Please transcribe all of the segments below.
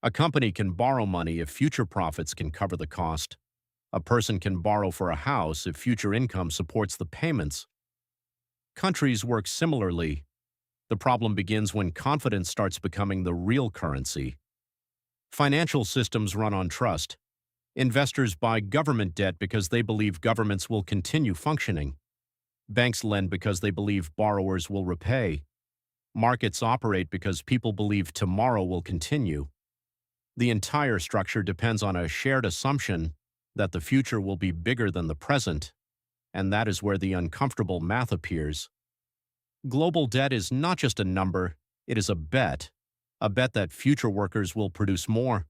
A company can borrow money if future profits can cover the cost. A person can borrow for a house if future income supports the payments. Countries work similarly. The problem begins when confidence starts becoming the real currency. Financial systems run on trust. Investors buy government debt because they believe governments will continue functioning. Banks lend because they believe borrowers will repay. Markets operate because people believe tomorrow will continue. The entire structure depends on a shared assumption that the future will be bigger than the present, and that is where the uncomfortable math appears. Global debt is not just a number, it is a bet that future workers will produce more,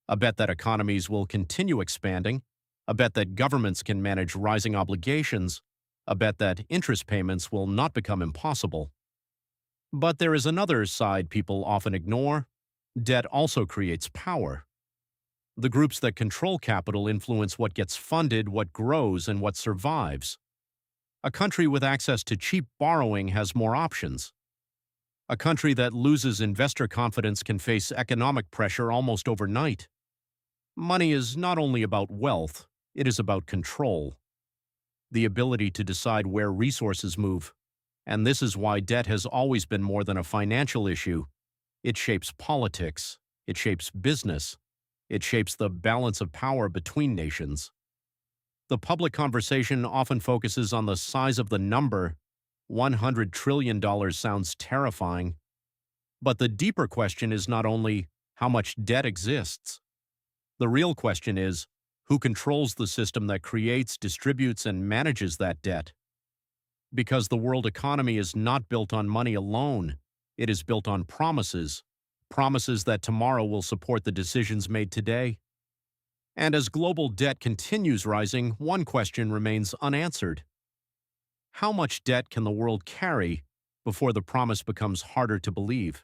a bet that economies will continue expanding, a bet that governments can manage rising obligations, a bet that interest payments will not become impossible. But there is another side people often ignore. Debt also creates power. The groups that control capital influence what gets funded, what grows, and what survives. A country with access to cheap borrowing has more options. A country that loses investor confidence can face economic pressure almost overnight. Money is not only about wealth, it is about control. The ability to decide where resources move. And this is why debt has always been more than a financial issue. It shapes politics. It shapes business. It shapes the balance of power between nations. The public conversation often focuses on the size of the number. $100 trillion sounds terrifying. But the deeper question is not only how much debt exists. The real question is who controls the system that creates, distributes, and manages that debt. Because the world economy is not built on money alone, it is built on promises, promises that tomorrow will support the decisions made today. And as global debt continues rising, one question remains unanswered. How much debt can the world carry before the promise becomes harder to believe?